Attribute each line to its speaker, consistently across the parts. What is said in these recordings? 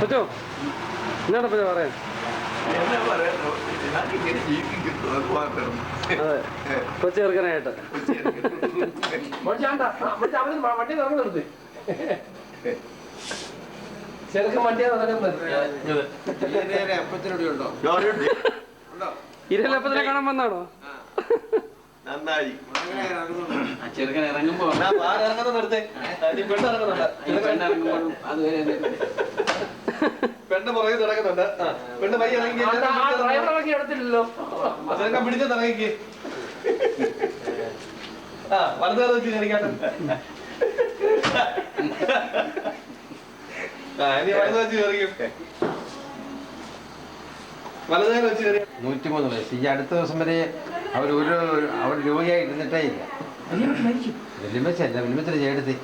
Speaker 1: പറ്റോ എന്നാണ് പറ്റോ പറയാൻ? അതെ, കൊച്ചു ചെറുക്കനായിട്ട്
Speaker 2: വണ്ടി നടക്കുന്നത് ചെറുക്കൻ വണ്ടിയാ നടക്കുന്നത്.
Speaker 1: ഇരലപ്പത്തിനെ കാണാൻ വന്നാണോ?
Speaker 3: നന്നായി
Speaker 4: ചെറുക്കൻ ഇറങ്ങുമ്പോ
Speaker 2: പെണ്ണ് പുറകെ തുടങ്ങുന്നുണ്ട്. പെണ്ണ് പയ്യ ഇറങ്ങി എടുത്തില്ലല്ലോ, ചെറുക്കൻ പിടിച്ചത് ഇറങ്ങിക്ക്. ആ വലതുകാലം വെച്ച് കാണിക്കാട്ടെ. ഇനി വലതു വെച്ച് കയറിക്കും. വലതുകാലം വെച്ച് കയറി.
Speaker 5: 103 വയസ്സ്. ഈ അടുത്ത ദിവസം വരെ അവർ രോഗിയായി ഇരുന്നിട്ടേ ഇല്ല. വെല്ലുമച്ചല്ല ചേട്ടത്തി.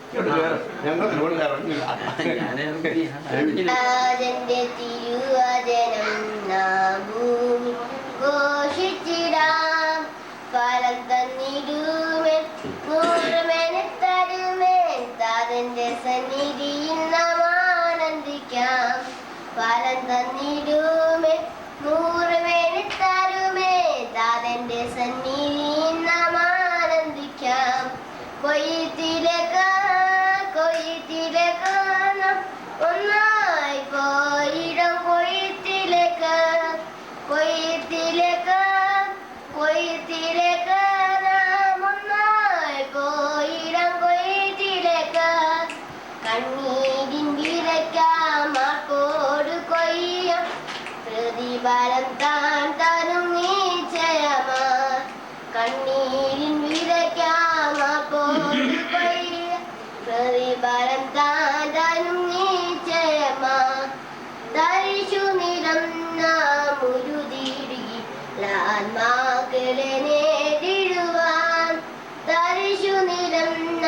Speaker 6: ഫലം തന്നിടുമേ നൂറുമെനത്തരുമേ താതന്റെ സന്നിധിയിൽ നാം ആനന്ദിക്കാം. ഫലം തന്നിടുമേ നൂറുമെനത്തരുമേ താതന്റെ സന്നിധിയിൽ നാം ആനന്ദിക്കാം. കൊയ്ത്തിലേക്ക് ഒന്നായി പോയിടം കൊയ്ത്തിലേക്ക് നാം ഒന്നായി പോയിടം കൊയ്ത്തിലേക്ക്. കണ്ണീരിൻ വിതയ്ക്കാം മാർക്കോട് കൊയ്യാം പ്രതിഫലം താൻ തരും നിശ്ചയമാ. കണ്ണീരിൻ വിതയ്ക്കാം മാർക്കോട് കൊയ്യാം പ്രതിഫലം താൻ തരും നിശ്ചയമാ. തരിശു നിറന്ന മുരുതിരുകി ആത്മാക്കളെ നേരിടുവാൻ. തരിശു നിറന്ന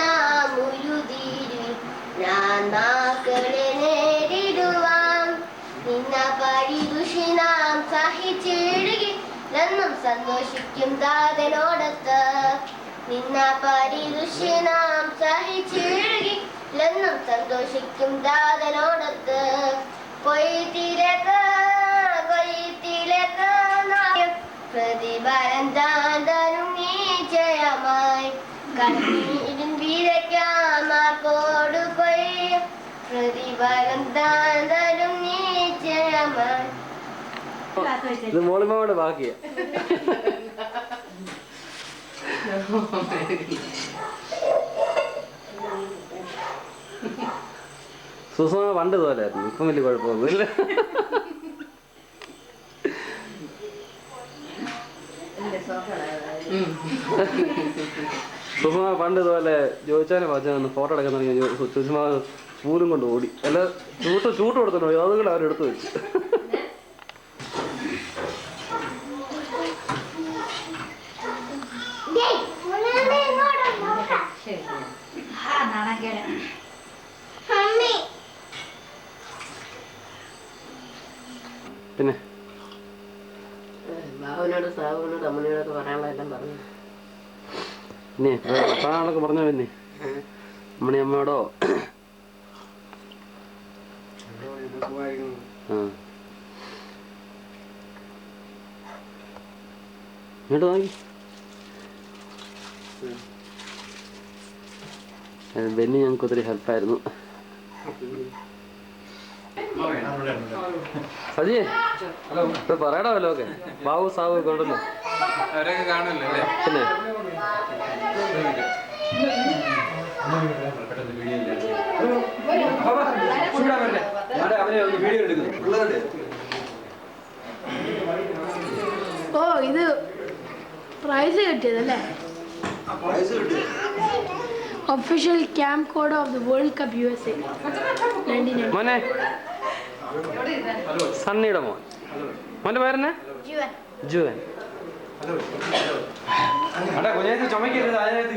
Speaker 6: മുരുതിരുകി ആത്മാക്കളെ നേരിടുവാൻ. നിന്ന പരിദുഷി നാം സഹിച്ചിടുകി എന്നും സന്തോഷിക്കും താതനോടത്ത്. നിന്ന പരിദുഷി നാം സഹിച്ചിടുകി എന്നും സന്തോഷിക്കും താതനോടത്ത്. കൊയ്ത്തിലേക്ക് പ്രതിഫലം താൻ തരും നിശ്ചയമായി. കണ്ണീരിൻ വിതയ്ക്കാം മാർക്കോട് കൊയ്യാം പ്രതിഫലം താൻ തരും നിശ്ചയമായി.
Speaker 1: ഇത് മോളിമാവോടെ ബാക്കിയാ. സുസമ പണ്ട് ഇതുപോലായിരുന്നു, ഇപ്പം വലിയ കുഴപ്പമൊന്നുമില്ല. സുസമ പണ്ട് ഇതുപോലെ ചോദിച്ചാലും വാച്ചാൽ ഫോട്ടോ എടുക്കാൻ തുടങ്ങി. സുഷമ സ്പൂലും കൊണ്ട് ഓടി. അല്ല ചൂട്ട് കൊടുത്തോ, അതുകൊണ്ട് അവരെടുത്ത് വെച്ചു. പിന്നെ
Speaker 6: ബാബുവിനോട് സാബുവിനോട് അമ്മനോടൊക്കെ പറയാനുള്ളതെല്ലാം പറഞ്ഞു.
Speaker 1: പിന്നെ പറയാനുള്ളതൊക്കെ പറഞ്ഞോ? പിന്നെ അമ്മണിയമ്മയോടോ? ഇങ്ങോട്ട് നോക്കി. ബെന്നി ഞങ്ങൾക്ക് ഒത്തിരി ഹെൽപ്പായിരുന്നു. സജിയെ ഇപ്പൊ പറയണമല്ലോ ഒക്കെ ബാബു സാബു ഒക്കെ ഉണ്ടല്ലോ,
Speaker 4: അവരൊക്കെ കാണുമല്ലോ അല്ലേ?
Speaker 1: പിന്നെ
Speaker 7: ഓ ഇത് പ്രൈസ് കിട്ടിയതല്ലേ? Official camp code of the world cup USA 1990.
Speaker 1: മോനെ സണ്ണിയുടെ മോൻ. മോന്റെ പേരെന്നെ? ജുവൻ. കുഞ്ഞാറ്റ് ചുമക്കരുത്, അതിനകത്ത്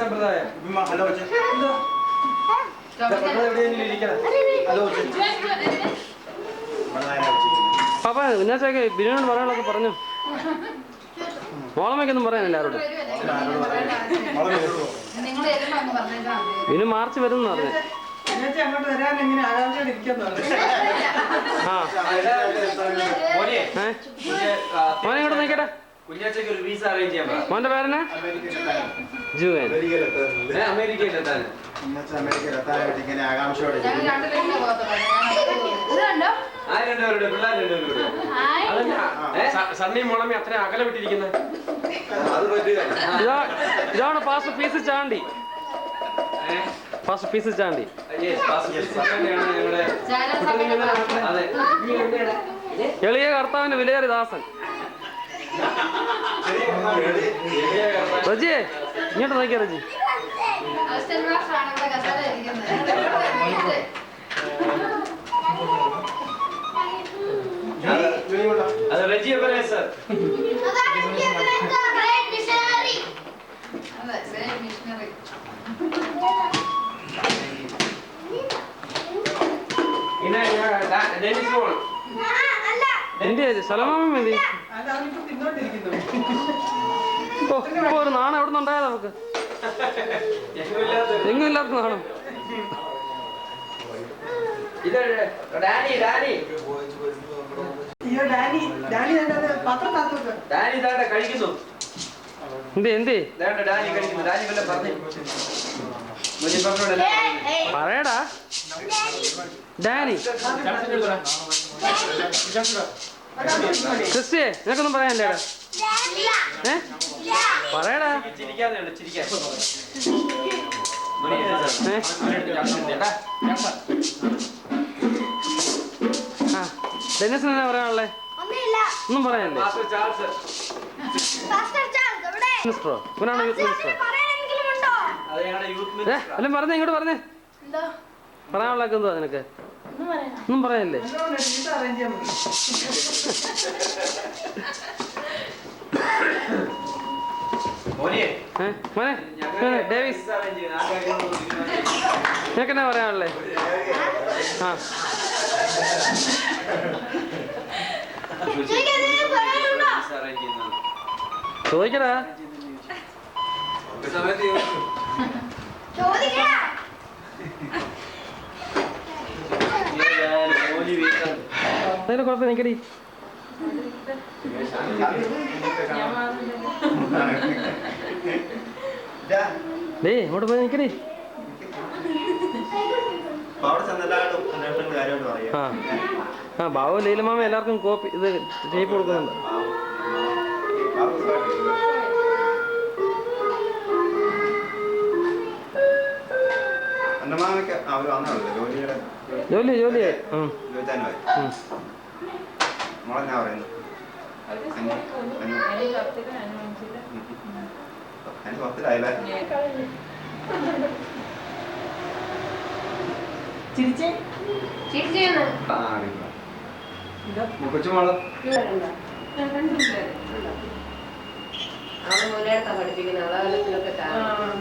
Speaker 1: സമ്പ്രദായം. പാപ്പ കുഞ്ഞാച്ചൊക്കെ ബിരിയാണി പറയാനുള്ളതൊക്കെ പറഞ്ഞു. മോളമ്മയ്ക്കൊന്നും പറയാനില്ല ആരോടും. ഇനി മാർച്ച് വരുമെന്ന് പറഞ്ഞു.
Speaker 2: അങ്ങോട്ട് വരാൻ എങ്ങനെ ആകാംക്ഷയോടെ ഇരിക്കാന്ന് പറഞ്ഞു.
Speaker 1: ആ മോനെ ഇങ്ങോട്ട് നോക്കട്ടെ.
Speaker 4: കുഞ്ഞാച്ചയ്ക്ക് ഒരു വീസ അറേഞ്ച് ചെയ്യാൻ പറ.
Speaker 1: മോന്റെ പേരെന്നാ? ജുവൻ.
Speaker 4: അമേരിക്കയിലെത്താൻ
Speaker 5: ഇങ്ങനെ ആകാംക്ഷയോടെ
Speaker 4: രണ്ടുപേരുടെ പിള്ളേർ രണ്ടുപേരുടെ സണ്ണിയും മുളമി അത്ര അകലെ വിട്ടിരിക്കുന്നത്. അത് പറ്റുക.
Speaker 1: ഇതാണ് പാസ്റ്റർ പീസ് ചാണ്ടി. പാസ്റ്റർ പീസ് ചാണ്ടി.
Speaker 4: അതെ,
Speaker 1: എളിയ കർത്താവിന്റെ വിലയേറിയ ദാസൻ. റജിയെ ഇങ്ങോട്ട് നോക്കിയ റജി.
Speaker 4: അത് റജിയെ പറയാം സർ.
Speaker 1: എന്റെ സലമാമ മതി.
Speaker 2: അതവനിപ്പോ തിന്നോണ്ടിരിക്കുന്നു.
Speaker 1: ഓ ഇപ്പൊ ഒരു നാണം എവിടെ നിന്നുണ്ടായത് നമുക്ക്? എങ്ങും ഇല്ലാത്ത നാണം.
Speaker 2: അയ്യോ ഡാനി പത്രം താത്തോട്ട്.
Speaker 4: ഡാനി ഇതാട്ടെ കഴിക്കുന്നു.
Speaker 1: എന്തേ
Speaker 4: ഡാനി കഴിക്കുന്നു. ഡാനി വല്ല പറഞ്ഞു
Speaker 1: പറയടാ ഡാനി. ക്രിസ്റ്റിയെ നിനക്കൊന്നും പറയാനില്ലേ? പറയടാ.
Speaker 4: ചിരിക്കാതെ ചിരിക്കാൻ.
Speaker 1: ഡെന്നിസിന് എന്നാ പറയാനുള്ളേ? ഒന്നും പറയാനില്ലേ? മിനിസ്റ്ററോ? ഇവനാണ് യൂത്ത് മിനിസ്റ്റർ. എല്ലാം പറഞ്ഞേ, ഇങ്ങോട്ട് പറഞ്ഞേ. പറയാനുള്ളതൊക്കെ എന്തുവാ നിനക്ക്? ഒന്നും പറയാനില്ലേ?
Speaker 2: അറേഞ്ച് ചെയ്യാൻ മതി.
Speaker 1: മോനെ ഡേവിസ് നിനക്കെന്നാ പറയാനുള്ളേ? ആ ചോദിക്കടാ. അതിന് കുഴപ്പം നിക്കടി. ഡേ ഇങ്ങോട്ട് പോയി നിക്കടി. ആ ബാബു ലീലമാമ എല്ലാവർക്കും കോപ്പി ഇത് ടേപ്പ് കൊടുക്കുന്നുണ്ട്. ജോലിയായി.
Speaker 4: കൊച്ചുമോള്
Speaker 6: പഠിപ്പിക്കുന്ന അവളെ കാണാം.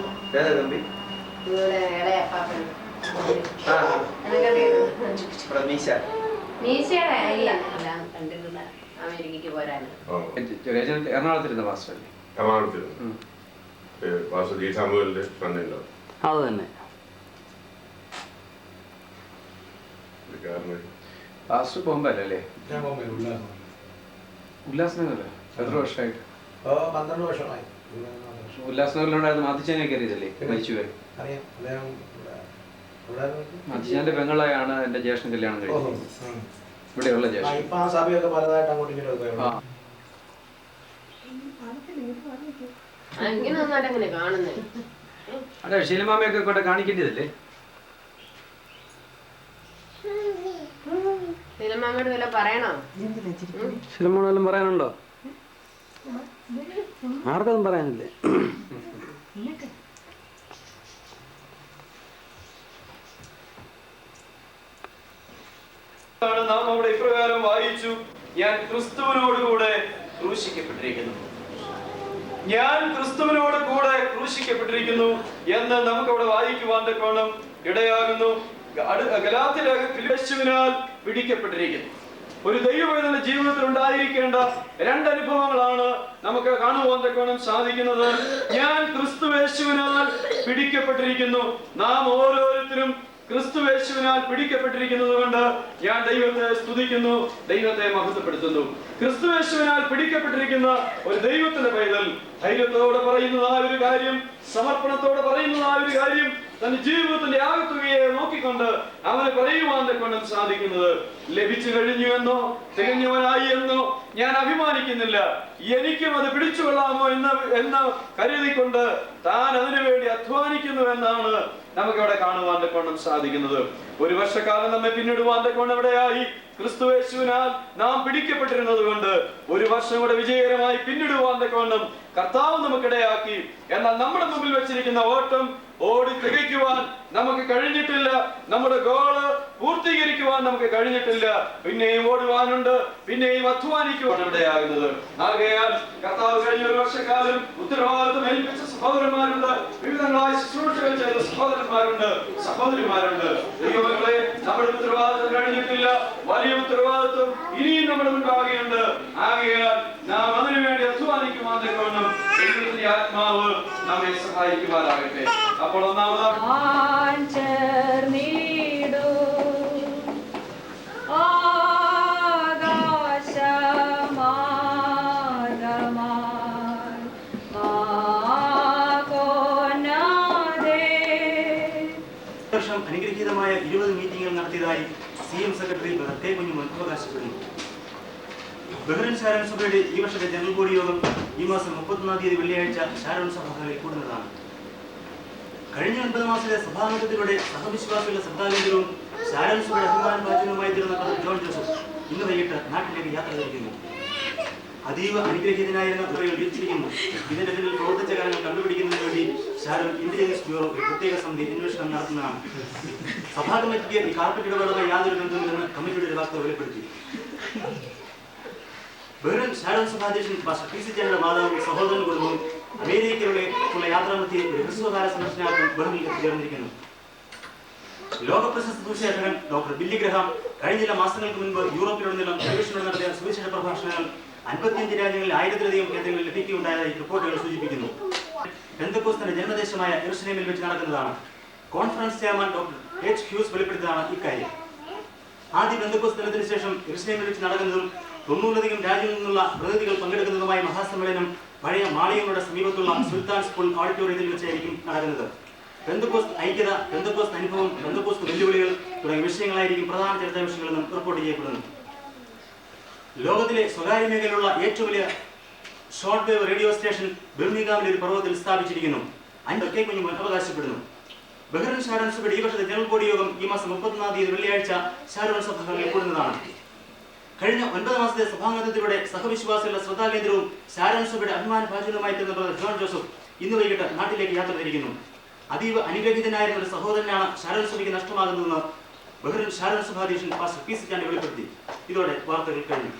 Speaker 6: അമേരിക്കക്ക് പോരാണ്.
Speaker 4: എറണാകുളത്തിരുന്ന മാസ്റ്റർ അല്ലേ?
Speaker 1: അത് തന്നെ.
Speaker 4: മാസ്റ്റർ ബോംബല്ലേ അല്ലേ? ഉല്ലാസ്നഗർ എത്ര വർഷമായിട്ട്?
Speaker 5: 12 വർഷമായി.
Speaker 4: ഉല്ലാസ്നഗറിലുണ്ടായിരുന്നു മാത്തിച്ചാനൊക്കെ അറിയതല്ലേ? മരിച്ചുപോയി. മാത്തിച്ചാന്റെ പെങ്ങളെയാണ് എന്റെ ജ്യേഷ്ഠൻ കല്യാണം കഴിച്ചത്. ഇവിടെയുള്ള ജ്യേഷ്ഠൻ.
Speaker 5: ഇപ്പൊ ആ സഭയൊക്കെ പലതായിട്ട് അങ്ങോട്ട്
Speaker 6: ഇങ്ങനെ കാണുന്നേ.
Speaker 4: അതെ, ശീലമാമയൊക്കെ കൊണ്ട് കാണിക്കേണ്ടതല്ലേ?
Speaker 6: സിനിമയോട് വല്ല പറയണോ?
Speaker 1: സിനിമ പറയാനുണ്ടോ? ആർക്കൊന്നും പറയാനില്ലേ?
Speaker 8: നാം അവിടെ ഇപ്രകാരം വായിച്ചു, ഞാൻ ക്രിസ്തുവിനോട് കൂടെ ക്രൂശിക്കപ്പെട്ടിരിക്കുന്നു. ഞാൻ ക്രിസ്തുവിനോട് കൂടെ ക്രൂശിക്കപ്പെട്ടിരിക്കുന്നു എന്ന് നമുക്കവിടെ വായിക്കുവാൻ തക്കവണ്ണം ഇടയാകുന്നു. ഗലാത്യലേഖ യേശുവിനാൽ പിടിക്കപ്പെട്ടിരിക്കുന്നു. ഒരു ദൈവവേദന ജീവിതത്തിൽ ഉണ്ടായിരിക്കേണ്ട 2 അനുഭവങ്ങളാണ് നമുക്ക് കാണുവാൻ തക്കവണ്ണം സാധിക്കുന്നത്. ഞാൻ ക്രിസ്തു യേശുവിനാൽ പിടിക്കപ്പെട്ടിരിക്കുന്നു. നാം ഓരോരുത്തരും ക്രിസ്തുവേശുവിനാൽ പിടിക്കപ്പെട്ടിരിക്കുന്നത് കൊണ്ട് ഞാൻ ദൈവത്തെ സ്തുതിക്കുന്നു, ദൈവത്തെ മഹത്വപ്പെടുത്തുന്നു. ക്രിസ്തുവേശുവിനാൽ പിടിക്കപ്പെട്ടിരിക്കുന്ന ഒരു ദൈവത്തിന്റെ പൈതൽ ധൈര്യത്തോടെ പറയുന്നതായ ഒരു കാര്യം, സമർപ്പണത്തോടെ പറയുന്നതായ ഒരു കാര്യം, തന്റെ ജീവിതത്തിന്റെ ആകത്തുകയെ നോക്കിക്കൊണ്ട് അവന് പറയുവാൻ കൊണ്ട് സാധിക്കുന്നത്, ലഭിച്ചു കഴിഞ്ഞു എന്നോ തികഞ്ഞവനായി എന്നോ ഞാൻ അഭിമാനിക്കുന്നില്ല, എനിക്കും അത് പിടിച്ചുകൊള്ളാമോ എന്ന് കരുതിക്കൊണ്ട് താൻ അതിനുവേണ്ടി അധ്വാനിക്കുന്നു എന്നാണ് നമുക്കവിടെ കാണുവാൻ കൊണ്ട് സാധിക്കുന്നത്. ഒരു വർഷക്കാലം നമ്മെ പിന്നിടുവാൻ കൊണ്ട് എവിടെയായി ക്രിസ്തുവേശുവിനാൽ നാം പിടിക്കപ്പെട്ടിരുന്നത് കൊണ്ട് ഒരു വർഷം കൂടെ വിജയകരമായി പിന്നിടുവാൻ കൊണ്ടും കർത്താവ് നമുക്കിടയാക്കി. എന്നാൽ നമ്മുടെ മുമ്പിൽ വെച്ചിരിക്കുന്ന ഓട്ടം ഓടി തികയ്ക്കുവാൻ നമുക്ക് കഴിഞ്ഞിട്ടില്ല, നമ്മുടെ ഗോള് പൂർത്തീകരിക്കുവാൻ നമുക്ക് കഴിഞ്ഞിട്ടില്ല. പിന്നെയും ഓടുവാനുണ്ട്, പിന്നെയും അധ്വാനിക്കുവാൻ ഇവിടെയാകുന്നത്. ആകയാൽ കർത്താവ് കഴിഞ്ഞ ഒരു വർഷക്കാലം ഉത്തരവാദിത്വം ഏൽപ്പിച്ച സഹോദരന്മാരുണ്ട്, വിവിധങ്ങളായ ശുശ്രൂഷകൾ ചെയ്ത സഹോദരന്മാരുണ്ട്, സഹോദരിമാരുണ്ട്. ദൈവമക്കളെ, നമ്മുടെ ഉത്തരവാദിത്വം കഴിഞ്ഞിട്ടില്ല, വലിയ ഉത്തരവാദിത്വം ഇനിയും നമ്മുടെ മുൻപാകെയുണ്ട്. ആകയാൽ നാം അതിനുവേണ്ടി അധ്വാനിക്കുവാൻ തക്കവണ്ണം ദൈവത്തിന്റെ ആത്മാവ് നമ്മെ സഹായിക്കുവാനാകട്ടെ. അപ്പോൾ ഒന്നാമതാണ്
Speaker 9: അനുഗ്രഹീതമായ 20 മീറ്റിംഗുകൾ നടത്തിയതായി CM സെക്രട്ടറി കെ കുഞ്ഞുമോൻ അവകാശപ്പെടുന്നു. ബഹ്റിൻ ഷാരോൺ സഭയുടെ ഈ വർഷത്തെ ജനറൽ ബോഡി യോഗം ഈ മാസം 31-ാം തീയതി വെള്ളിയാഴ്ച ഷാരോൺ സഭ ഹാളിൽ കൂടുന്നതാണ്. കഴിഞ്ഞ 9 മാസത്തെ സഭാംഗത്തിലൂടെ സഹവിശ്വാസികളുടെ ശ്രദ്ധാകേന്ദ്രവും ഷാരോൺ സഭയുടെ അഭിമാനഭാജനവുമായി തീർന്ന ജോൺ ജോസഫ് ഇന്ന് വൈകിട്ട് നാട്ടിലേക്ക് യാത്ര തിരിക്കുന്നു. അതീവ അനുഗ്രഹീതനായിരുന്ന ഉറകൾ വീഴ്ചിരിക്കുന്നു. ഇതിന്റെ പിന്നിൽ പ്രവർത്തിച്ച കാര്യങ്ങൾ കണ്ടുപിടിക്കുന്നതിന് വേണ്ടി ഷാരോൺ ഇന്റലിജൻസ് ബ്യൂറോ ഒരു പ്രത്യേക സമിതി അന്വേഷണം നടത്തുന്നതാണ്. സഭാ കമ്മിറ്റിക്ക് ഈ കാർപ്പറ്റ് ഇടപാടുമായി യാതൊരു ബന്ധവുമില്ലെന്ന് കമ്മിറ്റിയുടെ വക്താവ് വെളിപ്പെടുത്തി. ബഹ്റിൻ ഷാരോൺ സഭാധ്യക്ഷൻ പാസ്റ്റർ PC ചാനയുടെ മാതാവും സഹോദരൻ കുടുംബവും അമേരിക്കയിലുള്ള യാത്രാമധ്യേ ഒരു ഹ്രസ്വകാല സന്ദർശനാർത്ഥം ബഹ്റിനിൽ എത്തിച്ചേർന്നിരിക്കുന്നു. ലോകപ്രശസ്ത സുവിശേഷകൻ ഡോക്ടർ ബില്ലി ഗ്രഹാം കഴിഞ്ഞ ചില മാസങ്ങൾക്ക് മുൻപ് യൂറോപ്പിലുടനീളം ടെലിവിഷനിലൂടെ നടത്തിയ സുവിശേഷ പ്രഭാഷണങ്ങൾ 55 രാജ്യങ്ങളിൽ 1000-ലധികം കേന്ദ്രങ്ങളിൽ ലഭിക്കുകയുണ്ടായതായി റിപ്പോർട്ടുകൾ സൂചിപ്പിക്കുന്നു. പെന്തക്കോസ്തിന്റെ ജന്മദേശമായ യെരുശലേമിൽ വെച്ച് നടക്കുന്നതാണ്. Conference chairman doctor H. Hughes വെളിപ്പെടുത്തിയതാണ് ഇക്കാര്യം. ആദ്യ പെന്തക്കോസ്ത് ദിനത്തിന് ശേഷം യെരുശലേമിൽ വെച്ച് നടക്കുന്നതും 90-ലധികം രാജ്യങ്ങളിൽ നിന്നുള്ള പ്രതിനിധികൾ പങ്കെടുക്കുന്നതുമായ മഹാസമ്മേളനം പഴയ മാളികങ്ങളുടെ സമീപത്തുള്ള സുൽത്താൻ സ്കൂൾ ഓഡിറ്റോറിയത്തിൽ വെച്ചായിരിക്കും നടക്കുന്നത്. പെന്തക്കോസ്ത് ഐക്യത, പെന്തക്കോസ്ത് അനുഭവം, പെന്തക്കോസ്ത് വെല്ലുവിളികൾ തുടങ്ങിയ വിഷയങ്ങളായിരിക്കും പ്രധാന ചർച്ചാ വിഷയങ്ങളെന്നും റിപ്പോർട്ട് ചെയ്യപ്പെടുന്നു. ലോകത്തിലെ സ്വകാര്യ മേഖലയിലുള്ള ഏറ്റവും വലിയ ഷോർട്ട് വേവ് റേഡിയോ സ്റ്റേഷൻ ബിർമിംഗാമിലെ ഒരു പർവ്വതത്തിൽ സ്ഥാപിച്ചിരിക്കുന്നു. കെ കുഞ്ഞുമോൻ അവകാശപ്പെടുന്നു. ബഹ്റിൻ ഷാരോൺ സഭയുടെ ഈ വർഷത്തെ ജനറൽ ബോഡി യോഗം ഈ മാസം 31-ാം തീയതി വെള്ളിയാഴ്ച ഷാരോൺ സഭ ഹാളിൽ കൂടുന്നതാണ്. കഴിഞ്ഞ 9 മാസത്തെ സഭാംഗത്തിലൂടെ സഹവിശ്വാസികളുടെ ശ്രദ്ധാകേന്ദ്രവും ഷാരോൺ സഭയുടെ അഭിമാനഭാജനവുമായി തീർന്ന ബ്രദർ ജോൺ ജോസഫ് ഇന്ന് വൈകിട്ട് നാട്ടിലേക്ക് യാത്ര തിരിക്കുന്നു. അതീവ അനുഗ്രഹീതനായിരുന്ന ഒരു സഹോദരനാണ് ഷാരോൺ സഭയ്ക്ക് നഷ്ടമാകുന്നതെന്ന് ബഹ്റിൻ ഷാരോൺ സഭാധ്യക്ഷൻ പാസ്റ്റർ PC ചാണ്ടി വെളിപ്പെടുത്തി. ഇതോടെ വാർത്തകൾ കഴിഞ്ഞു.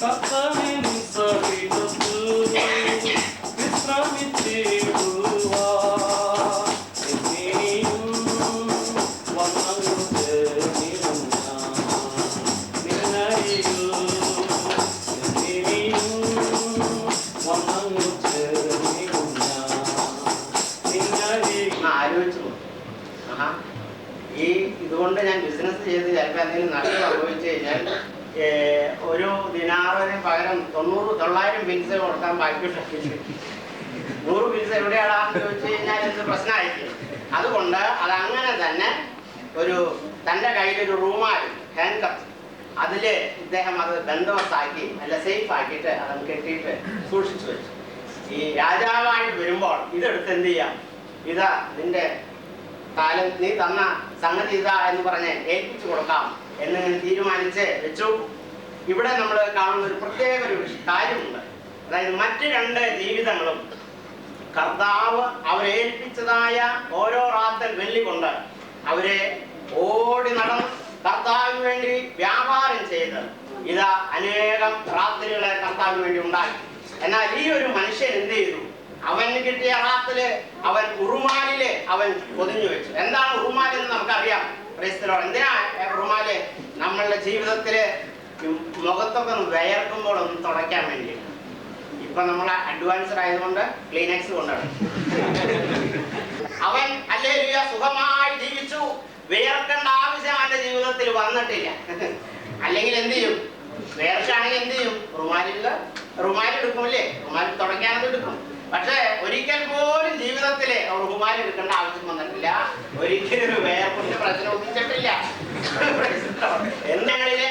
Speaker 10: ഈ ഇതുകൊണ്ട് ഞാൻ ബിസിനസ് ചെയ്ത് ചിലപ്പോൾ എന്തെങ്കിലും നഷ്ടം സംഭവിച്ചു കഴിഞ്ഞാൽ ഒരു ദിനാറിന് പകരം 900 പിൽസ കൊടുക്കാൻ ബാക്കിയുള്ള 100 പിൽസ എവിടെയാണെന്ന് ചോദിച്ചു കഴിഞ്ഞാൽ എന്ത് പ്രശ്നമായിരിക്കും. അതുകൊണ്ട് അതങ്ങനെ തന്നെ തൻ്റെ കയ്യിലൊരു റൂമാൽ ഹാൻഡ് കപ്പ് അതിൽ ഇദ്ദേഹം അത് ബന്ധവസ്ഥാക്കി നല്ല സേഫ് ആക്കിയിട്ട് അതങ്ങ് കെട്ടിയിട്ട് സൂക്ഷിച്ചു വെച്ചു. ഈ രാജാവായിട്ട് വരുമ്പോൾ ഇതെടുത്ത് എന്ത് ചെയ്യാം, ഇതാ നിന്റെ കാലം നീ തന്ന സംഗതി ഇതാ എന്ന് പറഞ്ഞ് ഏൽപ്പിച്ചു കൊടുക്കാം എന്നിങ്ങനെ തീരുമാനിച്ച് വെച്ചു. ഇവിടെ നമ്മൾ കാണുന്ന ഒരു പ്രത്യേക ഒരു കാര്യമുണ്ട്. അതായത് മറ്റ് 2 ജീവിതങ്ങളും കർത്താവ് അവരേൽപ്പിച്ചതായ ഓരോ റാത്തൽ വെള്ളികൊണ്ട് അവരെ ഓടി നടന്ന് കർത്താവിന് വേണ്ടി വ്യാപാരം ചെയ്ത് ഇതാ അനേകം റാത്തലുകളെ കർത്താവിന് വേണ്ടി ഉണ്ടാക്കി. എന്നാൽ ഈ ഒരു മനുഷ്യൻ എന്ത് ചെയ്തു? അവന് കിട്ടിയ റാത്തല് അവൻ ഉറുമാലില് അവൻ പൊതിഞ്ഞു വെച്ചു. എന്താണ് ഉറുമാൽ എന്ന് നമുക്കറിയാം. ക്രൈസ്തവരോട് എന്തിനാ ഉറുമാല്? നമ്മളുടെ ജീവിതത്തില് മുഖത്തൊക്കെ ഒന്ന് വിയർക്കുമ്പോൾ ഒന്ന് തുടയ്ക്കാൻ വേണ്ടി. ഇപ്പൊ നമ്മൾ അഡ്വാൻസ്ഡ് ആയതുകൊണ്ട് ക്ലീനക്സ് കൊണ്ടാണ്. അവൻ ഹല്ലേലൂയ സുഖമായി ജീവിച്ചു. വിയർക്കേണ്ട ആവശ്യം അവന്റെ ജീവിതത്തിൽ വന്നിട്ടില്ല. അല്ലെങ്കിൽ എന്ത് ചെയ്യും? വിയർക്കാണെങ്കിൽ എന്ത് ചെയ്യും? റുമാലെടുക്കുമല്ലേ? റുമാൽ തുടയ്ക്കാനത് എടുക്കും. പക്ഷെ ഒരിക്കൽ പോലും ജീവിതത്തില് റുമാൽ എടുക്കേണ്ട ആവശ്യം വന്നിട്ടില്ല. ഒരിക്കലും ഒരു വേർപ്പിന്റെ പ്രശ്നം ഒപ്പിച്ചിട്ടില്ല. എന്നിലെ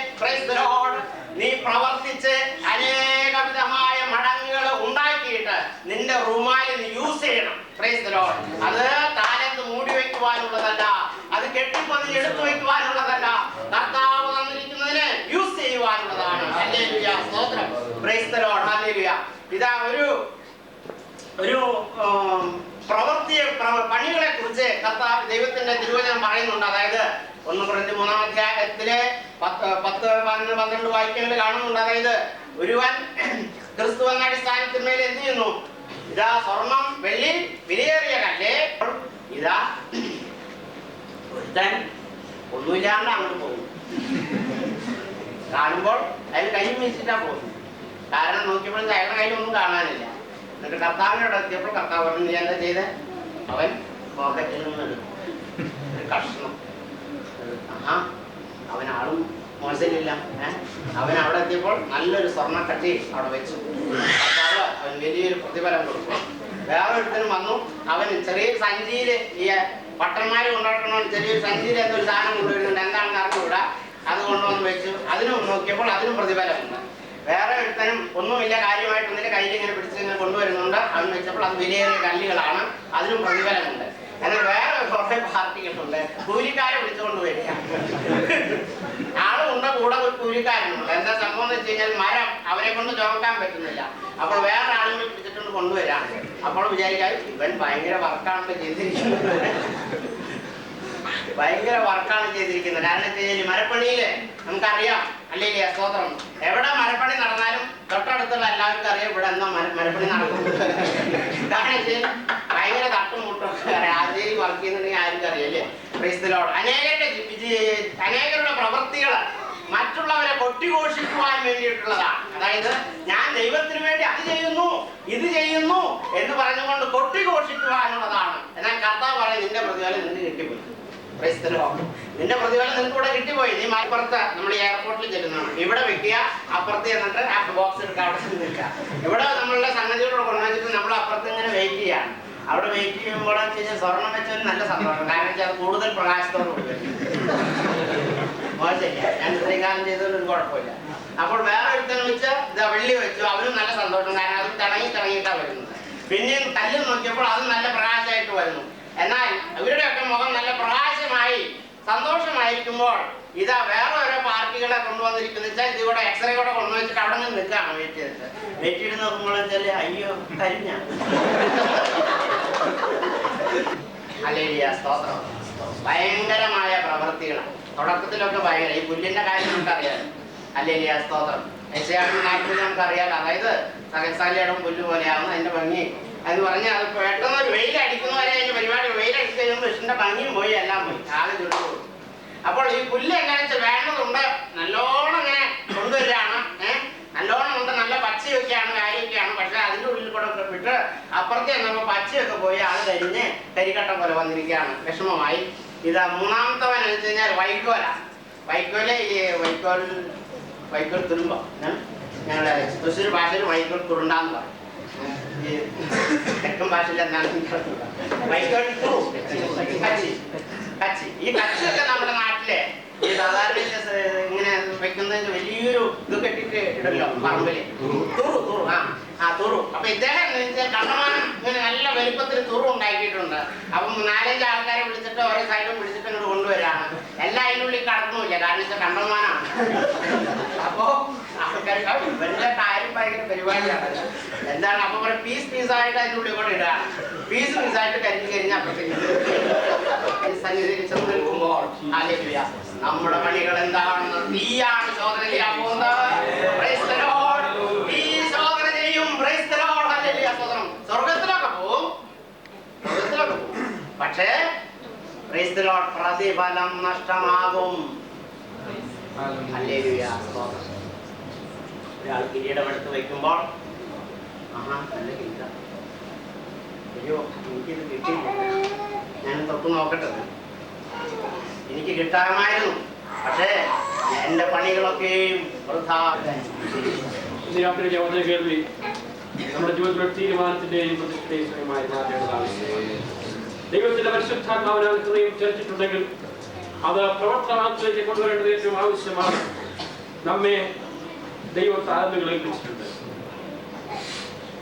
Speaker 10: നീ പ്രവർത്തിച്ച് അനേകവിധമായ മടങ്ങുകൾ ഉണ്ടാക്കിയിട്ട് നിന്റെ റുമാല് നീ യൂസ് ചെയ്യണം. അത് താലത്ത് മൂടി വെക്കുവാനുള്ളതല്ല, അത് കെട്ടിപ്പൊതിഞ്ഞ് എടുത്തു വെക്കുവാനുള്ളതല്ല, കർത്താവ് തന്നിരിക്കുന്നതിന് യൂസ് ചെയ്യുവാനുള്ളതാണ്. ഹല്ലേലൂയ, സ്തോത്രം. Praise the Lord. ഹല്ലേലൂയ. ഇതാ ഒരു പണികളെ കുറിച്ച് കർത്താവ് ദൈവത്തിന്റെ തിരുവചനം പറയുന്നുണ്ട്. അതായത് 1 Corinthians 3-ാം അധ്യായത്തിലെ 10-12 വാക്യങ്ങൾ കാണുന്നുണ്ട്. അതായത് ഒരുവൻ ക്രിസ്തു എന്ന അടിസ്ഥാനത്തിന്മേൽ എന്ത് ചെയ്യുന്നു? ഇതാ സ്വർണം വെള്ളി വിലയേറിയ കല്ലേ, ഇതാ ഒരുത്തൻ ഒന്നുമില്ലാണ്ട് അങ്ങോട്ട് പോകുന്നു. കാണുമ്പോൾ അയാൾ കൈ വീശിട്ടാ പോകുന്നു. കാരണം നോക്കിയപ്പോൾ അയാളുടെ കയ്യിലൊന്നും കാണാനില്ല. എന്നിട്ട് കർത്താവിനോട് എത്തിയപ്പോൾ കർത്താവ് പറഞ്ഞു, നീ എന്താ ചെയ്ത്? അവൻ പോക്കറ്റിൽ നിന്ന് ഒരു കഷ്ണം. അവനാളും മോശമില്ല. അവൻ അവിടെ എത്തിയപ്പോൾ നല്ലൊരു സ്വർണ്ണക്കട്ടി അവിടെ വെച്ചു. കർത്താവ് അവൻ വലിയൊരു പ്രതിഫലം കൊടുക്കും. വേറെ ഒരുത്തനും വന്നു. അവൻ ചെറിയൊരു സഞ്ചിയില്, ഈ പട്ടന്മാര് കൊണ്ടുവരണ ചെറിയൊരു സഞ്ചിയിൽ എന്തൊരു സാധനം കൊണ്ടുവരുന്നുണ്ട്, എന്താണെന്ന് അറിഞ്ഞുകൂടാ. അത് കൊണ്ടുവന്ന് വെച്ചു. അതിനും നോക്കിയപ്പോൾ അതിനും പ്രതിഫലമുണ്ട്. വേറെ ഒരുത്തനും ഒന്നുമില്ല, കാര്യമായിട്ടൊന്നിന്റെ കയ്യിൽ ഇങ്ങനെ പിടിച്ചിങ്ങനെ കൊണ്ടുവരുന്നുണ്ട്. അവൻ വെച്ചപ്പോൾ അത് വിലയേറിയ കല്ലുകളാണ്, അതിനും പ്രതിഫലമുണ്ട്. എന്നാൽ വേറെ കുറെ പാർട്ടികളുണ്ട്, കൂലിക്കാരെ വിളിച്ചുകൊണ്ട് വരിക. ആളുമുണ്ട്, കൂടെ ഒരു കൂലിക്കാരനുണ്ട്. എന്താ സംഭവം എന്ന് വെച്ച് കഴിഞ്ഞാൽ മരം അവരെ കൊണ്ട് ചുമക്കാൻ പറ്റുന്നില്ല. അപ്പോൾ വേറെ ആളുകൾ പിടിച്ചിട്ടുണ്ട് കൊണ്ടുവരാം. അപ്പോൾ വിചാരിക്കാൻ ഇവൻ ഭയങ്കര വർക്കാണ് ചെയ്തിരിക്കുന്നത്, ഭയങ്കര വർക്കാണ് ചെയ്തിരിക്കുന്നത്. കാരണം വെച്ച് കഴിഞ്ഞാൽ മരപ്പണിയില് നമുക്കറിയാം, അല്ലെങ്കിൽ സ്തോത്രം, എവിടെ മരപ്പണി നടന്നാലും തൊട്ടടുത്തുള്ള എല്ലാവർക്കും അറിയാം ഇവിടെ എന്താ മരപ്പണി നടക്കുന്നത്. കാരണം വെച്ച് ഭയങ്കര തട്ടുമുട്ടും ആദ്യം വർക്ക് ചെയ്യുന്നുണ്ടെങ്കിൽ ആർക്കും അറിയാല്ലേ. Praise the Lord. അനേകരുടെ പ്രവൃത്തികൾ മറ്റുള്ളവരെ കൊട്ടിഘോഷിക്കുവാൻ വേണ്ടിയിട്ടുള്ളതാണ്. അതായത് ഞാൻ ദൈവത്തിന് വേണ്ടി അത് ചെയ്യുന്നു ഇത് ചെയ്യുന്നു എന്ന് പറഞ്ഞുകൊണ്ട് കൊട്ടിഘോഷിക്കുവാനുള്ളതാണ്. എന്നാൽ കർത്താവ് പറയും, നിന്റെ പ്രതിഫലം നിനക്ക് കിട്ടിപ്പോയി. നിന്റെ പ്രതിഫലം നിനക്ക് ഇവിടെ കിട്ടിപ്പോയി. നീ മലപ്പുറത്ത് നമ്മൾ എയർപോർട്ടിൽ ചെല്ലുന്നതാണ്, ഇവിടെ വെക്കുക, അപ്പുറത്ത് ചെന്നിട്ട് ആ ബോക്സ് എടുക്കുക, അവിടെ നിൽക്കുക. ഇവിടെ നമ്മളുടെ സംഗതികളോട് കൊണ്ടുവച്ചിട്ട് നമ്മൾ അപ്പുറത്ത് ഇങ്ങനെ വെയിറ്റ് ചെയ്യാണ്. അവിടെ വെയിറ്റ് ചെയ്യുമ്പോൾ സ്വർണം വെച്ചാൽ നല്ല സന്തോഷം. കാരണം വെച്ചാൽ അത് കൂടുതൽ പ്രകാശത്തോട് കൂടി വരും. മോശമില്ല, ഞാൻ ഇത്രയും കാലം ചെയ്തതൊന്നും കുഴപ്പമില്ല. അപ്പോൾ വേറെ ഒരുത്തനം വെച്ച് ഇതാ വെള്ളി വെച്ചു, അവനും നല്ല സന്തോഷം. കാരണം അത് തിളങ്ങിയിട്ടാണ് വരുന്നത്. പിന്നെയും കല്ല് നോക്കിയപ്പോൾ അതും നല്ല പ്രകാശമായിട്ട് വരുന്നു. എന്നാൽ ഇവരുടെയൊക്കെ മുഖം നല്ല പ്രകാശമായി സന്തോഷമായിരിക്കുമ്പോൾ ഇതാ വേറെ ഓരോ പാർട്ടികളെ കൊണ്ടുവന്നിരിക്കുന്ന വെച്ചാൽ ഇതിവിടെ എക്സ്റേ കൂടെ കൊണ്ടുവച്ചിട്ട് അവിടെ നിന്ന് നിൽക്കുകയാണ് വെയിറ്റ് ചെയ്തിട്ട്. വെയിറ്റ് ചെയ്ത് നോക്കുമ്പോൾ വെച്ചാൽ അയ്യോ കരിഞ്ഞ. ഹല്ലേലൂയ, സ്തോത്രം. ഭയങ്കരമായ പ്രവൃത്തികളാണ് തുടക്കത്തിലൊക്കെ ഭയങ്കര. ഈ പുല്ലിന്റെ കാര്യം നമുക്കറിയാം. ഹല്ലേലൂയ, സ്തോത്രം. യശയാവിന്റെ നാട്ടിൽ നമുക്കറിയാലോ, അതായത് സകസാലിയുടെ പുല്ല് പോലെയാവുന്ന അതിന്റെ ഭംഗി എന്ന് പറഞ്ഞാൽ അത് പെട്ടെന്ന് ഒരു വെയിലടിക്കുന്നവരെ അതിന്റെ പരിപാടി വെയിലടിച്ച് കഴിയുമ്പോൾ കൃഷ്ണന്റെ ഭംഗിയും പോയി, എല്ലാം പോയി, ആകെ ചുരുളു. അപ്പോൾ ഈ പുല്ല് എങ്ങനെയാണെന്ന് വെച്ചാൽ വേണ്ടതുണ്ട്, നല്ലോണം ഇങ്ങനെ കൊണ്ടുവരികയാണ്, നല്ലോണം ഉണ്ട്, നല്ല പച്ചയൊക്കെയാണ്, കാര്യമൊക്കെയാണ്. പക്ഷെ അതിന്റെ ഉള്ളിൽ കൂടെ വിട്ട് അപ്പുറത്ത് ചെന്നപ്പോൾ പച്ചയൊക്കെ പോയി ആൾ കരിഞ്ഞ് കരിക്കട്ടം പോലെ വന്നിരിക്കുകയാണ്, വിഷമമായി. ഇതാ മൂന്നാമത്തവൻ എന്ന് വെച്ച് കഴിഞ്ഞാൽ വൈക്കോല. വൈക്കോല് ഈ വൈക്കോൽ തുരുമ്പോ, ഞങ്ങളുടെ തൃശ്ശൂർ ഭാഷയിൽ വൈക്കോൽ തുരുണ്ടാന്ന് പറയും, ഈ തെക്കൻ ഭാഷയിൽ എന്താണെന്ന് വൈക്കോൽ കച്ചി. കച്ചി, ഈ കച്ചിയൊക്കെ നമ്മുടെ നാട്ടിലെ ഈ സാധാരണ ഇങ്ങനെ വെക്കുന്നതിന് വലിയൊരു ഇത് കെട്ടിട്ട് ഇടല്ലോ പറമ്പില്, തുറു. ആ തുറു. അപ്പൊ ഇദ്ദേഹം കണ്ടമാനം ഇങ്ങനെ നല്ല വലുപ്പത്തിൽ തുറു ഉണ്ടാക്കിയിട്ടുണ്ട്. അപ്പം 4-5 ആൾക്കാരെ വിളിച്ചിട്ട് ഓരോ സൈഡും പിടിച്ചിട്ട് ഇങ്ങോട്ട് കൊണ്ടുവരാണ്. എല്ലാം അതിനുള്ളിൽ കടന്നുമില്ല, കാരണം വെച്ചാൽ കണ്ടമാനാണ്. അപ്പോ ആൾക്കാർക്ക് ഇവരുടെ കാര്യം ഭയങ്കര പരിപാടിയാണ്. എന്താണ് അപ്പൊ പീസായിട്ട് അതിൻ്റെ ഉള്ളിൽ കൂടെ ഇടുകയാണ്. പീസായിട്ട് കരിഞ്ഞ് അപ്പത്തേക്ക് സന്നിധിയിൽ ചെന്ന് നിൽക്കുമ്പോൾ നമ്മുടെ പണികൾ എന്താണെന്ന് തീയാണ് ശോധന ചെയ്യാൻ പോകുന്നത്. ഈ ശോധന ചെയ്യും. സ്വർഗത്തിലൊക്കെ പോവും, പക്ഷേ പ്രതിഫലം നഷ്ടമാകും. ഒരാൾ കിരീടമെടുത്ത് വയ്ക്കുമ്പോൾ നല്ല കിരീടം, അയ്യോ എനിക്കിത് കിട്ടിയില്ല, ഞാൻ തൊട്ട് നോക്കട്ടെ, എനിക്ക് കിട്ടാമായിരുന്നു, പക്ഷേ എന്റെ പണികളൊക്കെയും
Speaker 8: കേൾവി നമ്മുടെ ജീവിതത്തിലെ തീരുമാനത്തിന്റെയും പ്രതിഷ്ഠയുടെയും മാറ്റേണ്ടതാണ്. ദൈവത്തിന്റെ പരിശുദ്ധാത്മാവിനാൽ ഹൃദയം ചലിച്ചിട്ടുണ്ടെങ്കിൽ അത് പ്രവർത്തനത്തിലേക്ക് കൊണ്ടുവരേണ്ടത് ഏറ്റവും ആവശ്യമാണ്. നമ്മെ ദൈവം താഴ്ന്നുകളിൽ വെച്ചിട്ടുണ്ട്.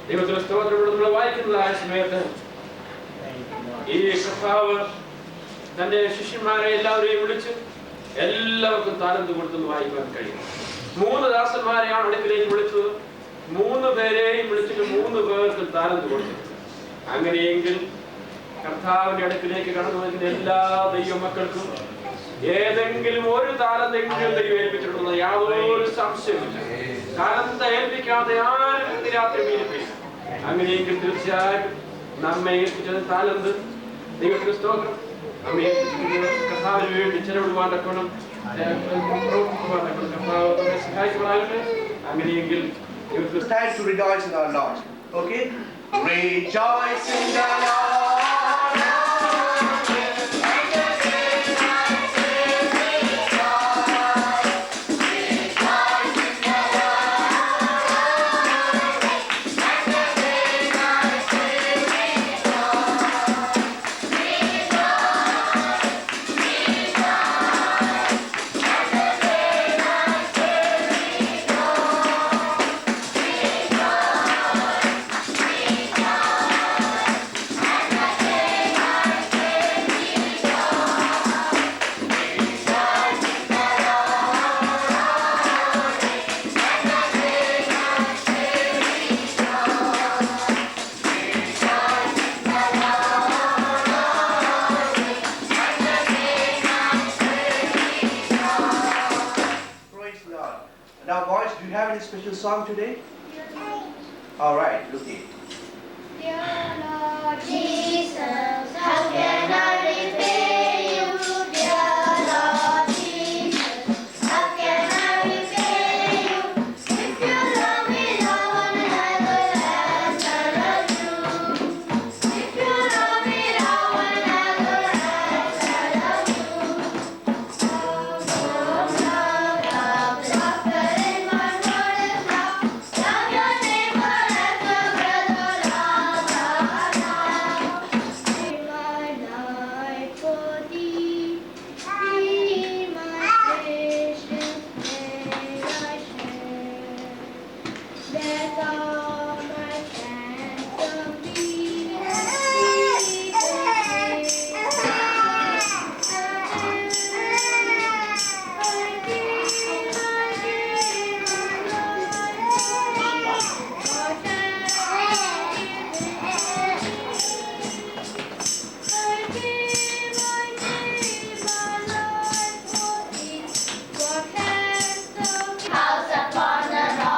Speaker 8: ദൈവത്തിന്റെ സ്തോത്രത്തോടെ നമ്മൾ വായിക്കുന്നതായ സമയത്ത് ഈ കർത്താവ് തന്റെ ശിഷ്യന്മാരെ എല്ലാവരെയും വിളിച്ച് എല്ലാവർക്കും താലന്ത് കൊടുത്തെന്ന് വായിക്കാൻ കഴിയും. 3 ദാസന്മാരെയാണ് അടുക്കിലേക്ക് വിളിച്ചത്. 3 പേരെയും വിളിച്ചിട്ട് 3 പേർക്കും താലന്ത് കൊടുത്തു. അങ്ങനെയെങ്കിൽ കർത്താവിന്റെ അടുക്കിലേക്ക് കടന്നു വരുന്ന എല്ലാ ദൈവമക്കൾക്കും ഏതെങ്കിലും ഒരു താലന്തെങ്കിലും ദൈവം ഏൽപ്പിച്ചിട്ടുണ്ടെന്ന് യാതൊരു സംശയമില്ല. താലന്ത് ഏൽപ്പിക്കാതെ ആരും രാത്രി ഏൽപ്പില്ല. അങ്ങനെയെങ്കിൽ തീർച്ചയായും നമ്മെ ഏൽപ്പിച്ചത് താലന്ത് ദൈവത്തിന്റെ സ്തോത്രം നമ്മെ കർത്താവിന് വേണ്ടി ചെലവിടുവാൻ തക്കണം കർത്താവ് സഹായിക്കുവാനാകട്ടെ. അങ്ങനെയെങ്കിൽ
Speaker 3: Stand to rejoice in our Lord. Okay? Rejoice in the Lord. Now boys, do you have any special song today? All right, look it.
Speaker 11: Dear Lord Jesus, how can I repay you? Dear Lord Jesus, how can I repay you? If you love me, no one ever has I love you. If you love me, no one ever has I love you. Love, love, love, love, laughter in my word is love. Love your neighbor as your brother, love, love, love. Be my life for thee, be my patience, may I share. Let all my handsome be House upon the rock.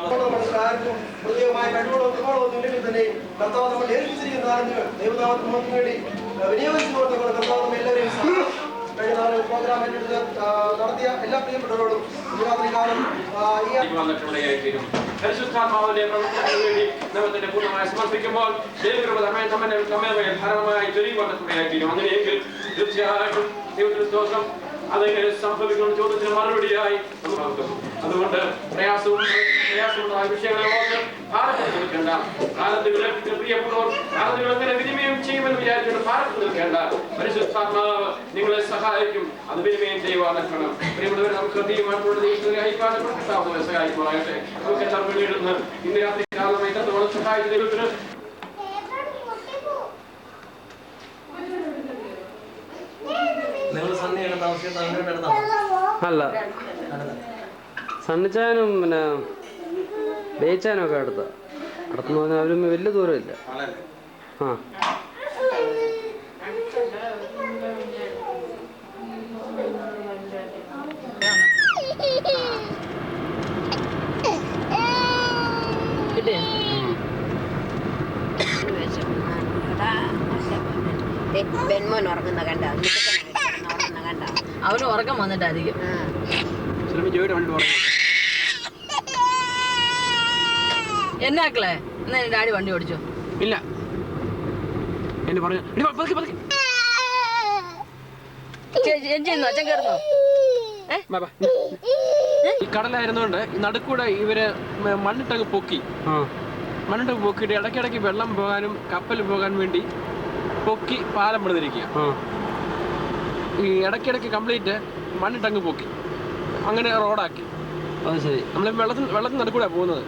Speaker 3: നമ്മുടെ കാര്യത്തിലും പ്രത്യേകമായ കഴിവുകളോ കഴിവുകളോ ഇല്ലെങ്കിൽ തന്നെ കർത്താവ് നമ്മൾ ഏൽപ്പിച്ചിരിക്കുന്ന കാര്യങ്ങൾ ദൈവനാമത്തിന് നമുക്ക് വേണ്ടി വിനിയോഗിച്ചു കൊടുത്തുകൊണ്ട് കർത്താവ് നമ്മൾ എല്ലാവരെയും കഴിഞ്ഞ നാളെ പ്രോഗ്രാം നടത്തിയ എല്ലാ പ്രിയപ്പെട്ടവരോടും കാലം
Speaker 8: പരിശുദ്ധാത്മാവിന്റെ പ്രവർത്തനത്തിന് വേണ്ടി ദൈവത്തിന്റെ പൂർണ്ണമായി സമർപ്പിക്കുമ്പോൾ ദൈവകൃപ നമ്മെ ധാരാളമായി ചൊരിയുവാൻ തീരും. അങ്ങനെയെങ്കിൽ തീർച്ചയായിട്ടും ദൈവത്തിന് സ്തോത്രം. അതെങ്ങനെ സംഭവിക്കുന്ന ചോദ്യത്തിന് മറുപടിയായി നമുക്ക് അതുകൊണ്ട് പ്രയാസമുണ്ടായ വിഷയങ്ങളെ ഓർത്ത് ഭാരത്തിൽ നിൽക്കേണ്ട. കാലത്ത് പ്രിയപ്പെട്ടവർ കാലത്തുകൾ എങ്ങനെ വിനിമയം ചെയ്യുമെന്ന് വിചാരിച്ചുകൊണ്ട് ഭാരത്തിൽ നിൽക്കേണ്ട. പരിശുദ്ധാത്മാവ് നിങ്ങളെ സഹായിക്കും. അത് വിനിമയം ചെയ്യുവാൻ നിൽക്കണം. പ്രിയപ്പെട്ടവരെ നമുക്ക് തീരുമാനത്തോടെ ദൈവത്തിനെ അയക്കാതെ പ്രകൃതാവുന്നവരെ സഹായിക്കുവാനാകട്ടെ. നമുക്ക് എല്ലാവർക്കും വേണ്ടിയിരുന്ന് ഇന്ന് രാത്രി കാലമായി തന്നോളം സഹായിച്ച ദൈവത്തിന്
Speaker 1: അല്ല സണ്ണിച്ചാനും പിന്നെ ബേച്ചാനും ഒക്കെ അടുത്തെന്ന് പറഞ്ഞാൽ അവരും വലിയ ദൂരമില്ല. ആ
Speaker 6: ബെന്മോൻ ഉറങ്ങുന്ന കണ്ട കണ്ട
Speaker 12: അവന് ഉറക്കം വന്നിട്ടായിരിക്കും. എന്നാക്കളെ എന്നാ ഡാഡി വണ്ടി ഓടിച്ചോ?
Speaker 8: ഇല്ല എന്നെ പറഞ്ഞു
Speaker 12: അച്ഛൻ കയറുന്നോ?
Speaker 8: ഈ കടലായിരുന്നോണ്ട് ഈ നടുക്കൂടെ ഇവര് മണ്ണിട്ടങ്ങ് പൊക്കി പൊക്കിയിട്ട് ഇടയ്ക്കിടയ്ക്ക് വെള്ളം പോകാനും കപ്പൽ പോകാൻ വേണ്ടി പൊക്കി പാലം പണിതിരിക്കുക. ഈ ഇടയ്ക്കിടയ്ക്ക് കംപ്ലീറ്റ് മണ്ണിട്ടങ്ങ് പൊക്കി അങ്ങനെ റോഡാക്കി.
Speaker 1: അത് ശരി.
Speaker 8: നമ്മൾ വെള്ളത്തിൽ നടുക്കൂടെ പോകുന്നത്.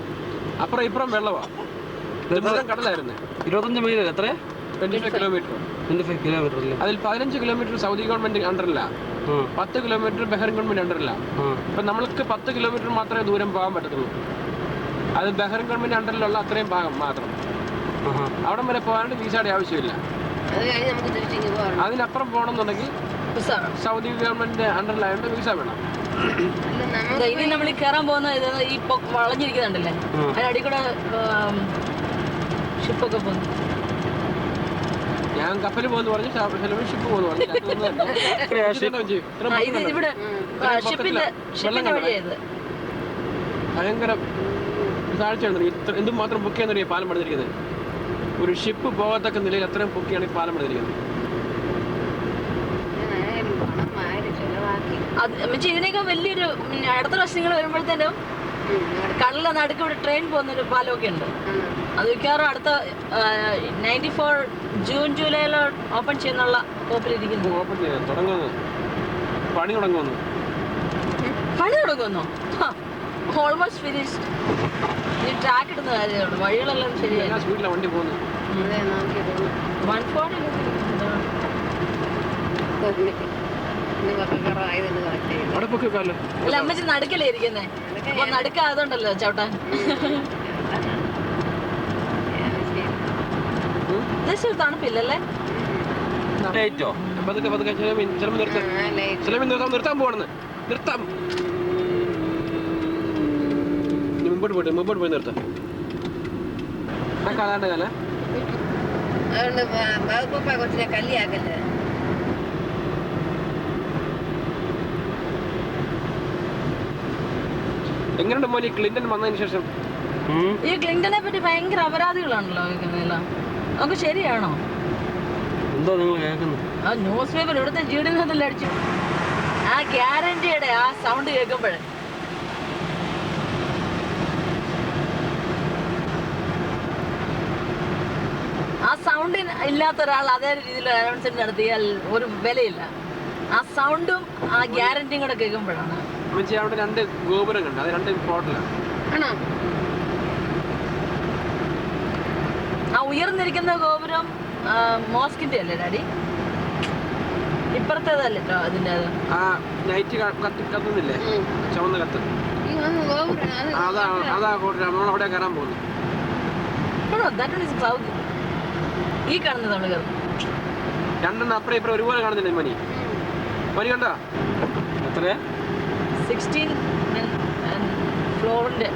Speaker 8: അപ്പുറം ഇപ്പുറം വെള്ളമാണ്. കടലായിരുന്നു.
Speaker 1: 25 മൈൽ എത്ര?
Speaker 8: 25 കിലോമീറ്റർ.
Speaker 1: 25 കിലോമീറ്റർ.
Speaker 8: അതിൽ 15 കിലോമീറ്റർ സൗദി ഗവൺമെന്റ് അണ്ടറില്ല, 10 കിലോമീറ്റർ ബഹ്റൈൻ ഗവൺമെന്റ് അണ്ടറില്ല. അപ്പൊ നമ്മൾക്ക് 10 കിലോമീറ്റർ മാത്രമേ ദൂരം പോകാൻ പറ്റത്തുള്ളൂ. അത് ബഹ്റൈൻ ഗവൺമെന്റ് അണ്ടറിലുള്ള അത്രയും ഭാഗം മാത്രം. അവിടം വരെ പോകാനായിട്ട് വിസയുടെ ആവശ്യമില്ല. അതിനപ്പുറം പോകണമെന്നുണ്ടെങ്കിൽ സൗദി ഗവൺമെന്റ് അണ്ടറിലായതുകൊണ്ട് വിസ വേണം.
Speaker 12: ഇനി നമ്മൾ ഈ കയറാൻ പോകുന്ന ഈ വളഞ്ഞിരിക്കുന്നുണ്ടല്ലേ, അതിനടി കൂടെ ഷിപ്പൊക്കെ പോകുന്നു.
Speaker 8: ഞാൻ കപ്പൽ പോകുന്നു പറഞ്ഞു, ഷിപ്പ് പോകുന്നു പറഞ്ഞു. ഭയങ്കര താഴ്ചയാണ്. എന്തുമാത്രം പൊക്കിയാന്ന് പാലം പണിതിരിക്കുന്നത്. ഒരു ഷിപ്പ് പോകത്തക്ക നിലയിൽ അത്രയും പൊക്കിയാണ് ഈ പാലം പണിതിരിക്കുന്നത്.
Speaker 12: ഇതിനൊക്കെ വലിയൊരു അടുത്ത വർഷങ്ങൾ വരുമ്പോഴത്തേനും കടലിലെ നടുക്ക് ഇവിടെ ട്രെയിൻ പോകുന്നൊരു പാലമൊക്കെ ഉണ്ട്. അത് മിക്കവാറും അടുത്ത 94 ജൂൺ ജൂലൈയിലോ ഓപ്പൺ ചെയ്യുന്നുള്ള ഹോപ്പിലിരിക്കുന്നു.
Speaker 8: പണി തുടങ്ങുന്നു.
Speaker 12: Almost finished. ഈ ട്രാക്ക് ഇടുന്ന കാര്യമുള്ളൂ, വഴികളെല്ലാം ശരിയല്ല.
Speaker 8: സ്പീഡിലാണ് വണ്ടി പോകുന്നത്.
Speaker 12: 140 അല്ല അമ്മച്ചി നടുക്കല്ലേ ഇരിക്കുന്നേ, അപ്പൊ നടുക്കായതുണ്ടല്ലോ ചവിട്ടാൻ. തണുപ്പില്ലല്ലേ?
Speaker 8: നിർത്താൻ പോവാണെന്ന്. നിർത്താം, മുമ്പോട്ട് പോയി നിർത്താം. ആ കാലാണ്ട് കാല
Speaker 6: അതുകൊണ്ട് കൊച്ചിനെ കല്ലിയാക്കല്ലേ.
Speaker 8: എങ്ങനെയുണ്ട് മോനെ ക്ലിന്റൺ വന്നതിന് ശേഷം?
Speaker 12: ഈ ക്ലിന്റനെ പറ്റി ഭയങ്കര അപരാധികളാണല്ലോ നമുക്ക്. ശരിയാണോ
Speaker 1: എന്തോ നിങ്ങൾ കേൾക്കുന്നത്?
Speaker 12: ആ ന്യൂസ് പേപ്പർ ഇവിടുത്തെ ജീവനത്തിൽ അടിച്ചു. ആ ഗ്യാരണ്ടിയുടെ ആ സൗണ്ട് കേൾക്കുമ്പോഴേ ആ സൗണ്ട് ഇല്ലാത്ത ഒരാൾ അതേ രീതിയിൽ അനൗൺസ്മെന്റ് നടത്തിയാൽ ഒരു വിലയില്ല. ആ സൗണ്ടും ആ ഗ്യാരണ്ടിയും കൂടെ കേൾക്കുമ്പോഴാണ്.
Speaker 8: അവിടെ 2 ഗോപുരം കണ്ടു. അത് 2 ഇമ്പോർട്ടൻ്റ്.
Speaker 12: ആ ഉയർന്നിരിക്കുന്ന ഗോപുരം മോസ്കിന്റെ അല്ലേ ഡാഡി? ഇപ്പുറത്തേതല്ലേ അതിന്റെ?
Speaker 8: ആ നൈറ്റ് കത്തുന്നില്ലേ, ചുവന്ന കത്ത്. അതാ നമ്മൾ അവിടെ കയറാൻ പോകുന്നു.
Speaker 12: ഈ കാണുന്നത് നമ്മൾ കയറും.
Speaker 8: 2 അപ്പുറം ഇപ്പുറം ഒരുപോലെ കാണുന്നില്ലേ മണി? മണി കണ്ടോ? എത്രയാ?
Speaker 12: 16 ഫ്ലോറിന്റെ